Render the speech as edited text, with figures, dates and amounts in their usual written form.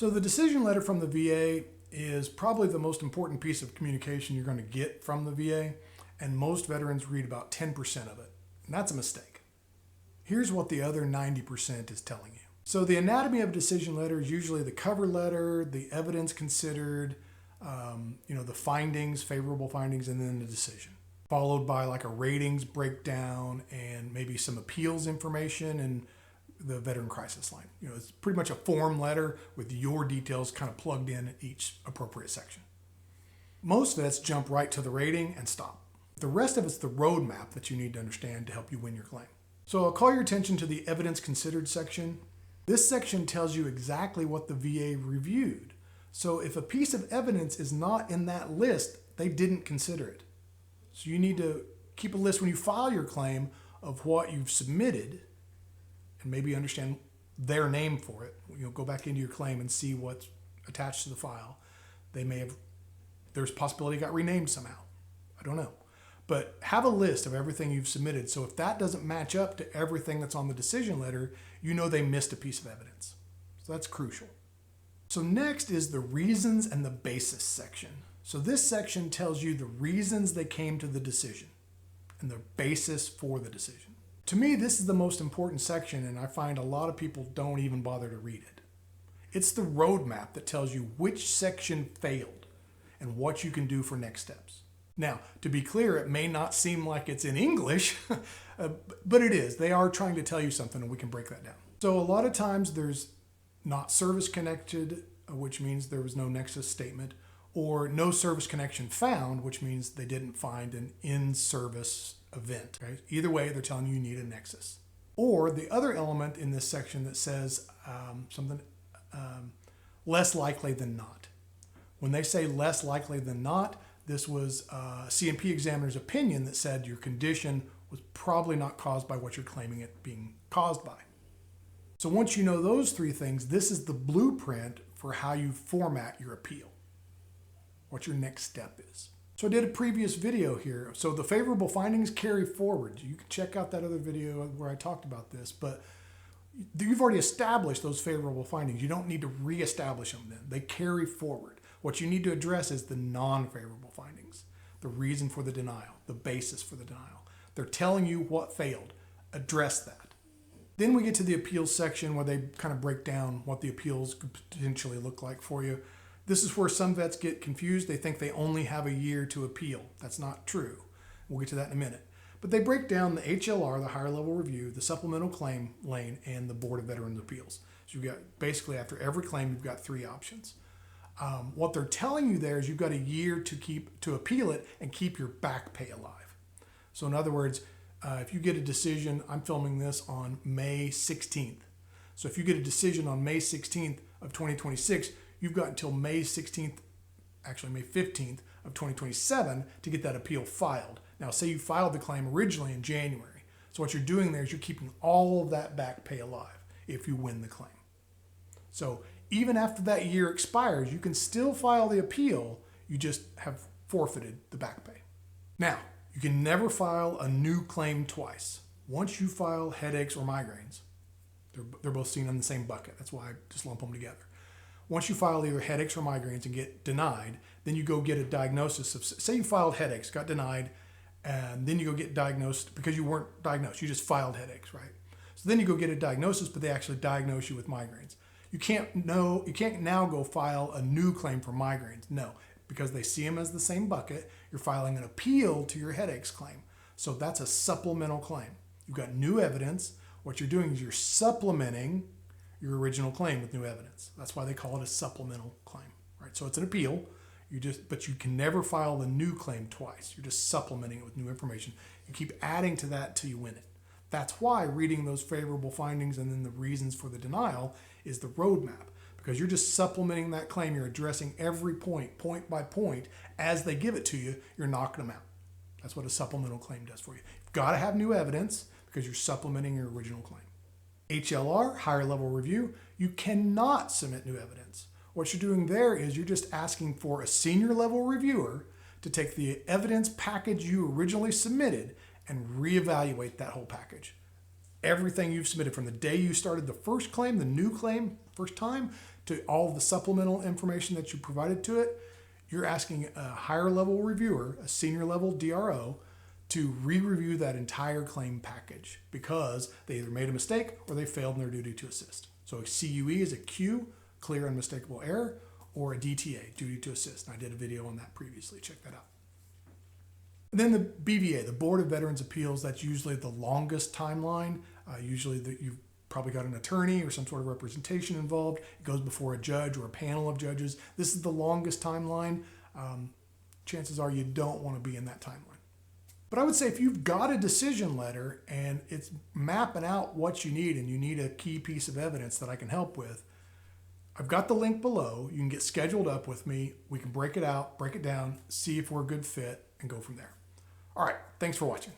So the decision letter from the VA is probably the most important piece of communication you're going to get from the VA, and most veterans read about 10% of it, and that's a mistake. Here's what the other 90% is telling you. So the anatomy of a decision letter is usually the cover letter, the evidence considered, the findings, favorable findings, and then the decision, followed by like a ratings breakdown and maybe some appeals information and the veteran crisis line. It's pretty much a form letter with your details kind of plugged in at each appropriate section. Most vets jump right to the rating and stop. The rest of it's the roadmap that you need to understand to help you win your claim. So I'll call your attention to the evidence considered section. This section tells you exactly what the VA reviewed. So if a piece of evidence is not in that list, they didn't consider it. So you need to keep a list when you file your claim of what you've submitted and maybe understand their name for it. Go back into your claim and see what's attached to the file. There's a possibility it got renamed somehow. I don't know. But have a list of everything you've submitted. So if that doesn't match up to everything that's on the decision letter, they missed a piece of evidence. So that's crucial. So next is the reasons and the basis section. So this section tells you the reasons they came to the decision and the basis for the decision. To me, this is the most important section, and I find a lot of people don't even bother to read it. It's the roadmap that tells you which section failed and what you can do for next steps. Now, to be clear, it may not seem like it's in English, but it is. They are trying to tell you something, and we can break that down. So a lot of times there's not service connected, which means there was no Nexus statement, or no service connection found, which means they didn't find an in-service event. Okay? Either way, they're telling you need a Nexus. Or the other element in this section that says something less likely than not. When they say less likely than not, this was a C&P examiner's opinion that said your condition was probably not caused by what you're claiming it being caused by. So once you know those three things, this is the blueprint for how you format your appeal, what your next step is. So I did a previous video here. So the favorable findings carry forward. You can check out that other video where I talked about this, but you've already established those favorable findings. You don't need to reestablish them then. They carry forward. What you need to address is the non-favorable findings, the reason for the denial, the basis for the denial. They're telling you what failed. Address that. Then we get to the appeals section where they kind of break down what the appeals could potentially look like for you. This is where some vets get confused. They think they only have a year to appeal. That's not true. We'll get to that in a minute. But they break down the HLR, the higher level review, the supplemental claim lane, and the Board of Veterans Appeals. So you've got basically after every claim, you've got three options. What they're telling you there is you've got a year to appeal it and keep your back pay alive. So in other words, if you get a decision, I'm filming this on May 16th. So if you get a decision on May 16th of 2026, you've got until May 15th of 2027 to get that appeal filed. Now, say you filed the claim originally in January. So what you're doing there is you're keeping all of that back pay alive if you win the claim. So even after that year expires, you can still file the appeal. You just have forfeited the back pay. Now, you can never file a new claim twice. Once you file headaches or migraines, they're both seen in the same bucket. That's why I just lump them together. Once you file either headaches or migraines and get denied, then you go get a diagnosis of, say you filed headaches, got denied, and then you go get diagnosed because you weren't diagnosed. You just filed headaches, right? So then you go get a diagnosis, but they actually diagnose you with migraines. You can't now go file a new claim for migraines. No, because they see them as the same bucket. You're filing an appeal to your headaches claim. So that's a supplemental claim. You've got new evidence. What you're doing is you're supplementing your original claim with new evidence. That's why they call it a supplemental claim, right? So it's an appeal. But you can never file the new claim twice. You're just supplementing it with new information. You keep adding to that till you win it. That's why reading those favorable findings and then the reasons for the denial is the roadmap, because you're just supplementing that claim. You're addressing every point by point as they give it to you. You're knocking them out. That's what a supplemental claim does for you. You've got to have new evidence because you're supplementing your original claim. HLR, higher level review, you cannot submit new evidence. What you're doing there is you're just asking for a senior level reviewer to take the evidence package you originally submitted and reevaluate that whole package. everything you've submitted from the day you started the first claim, the new claim, first time, to all of the supplemental information that you provided to it. You're asking a higher level reviewer, a senior level DRO, to re-review that entire claim package because they either made a mistake or they failed in their duty to assist. So a CUE is a Q, clear unmistakable error, or a DTA, duty to assist. And I did a video on that previously. Check that out. And then the BVA, the Board of Veterans Appeals, that's usually the longest timeline. Usually you've probably got an attorney or some sort of representation involved. It goes before a judge or a panel of judges. This is the longest timeline. Chances are you don't want to be in that timeline. But I would say if you've got a decision letter and it's mapping out what you need and you need a key piece of evidence that I can help with, I've got the link below. You can get scheduled up with me. We can break it out, break it down, see if we're a good fit, and go from there. All right, thanks for watching.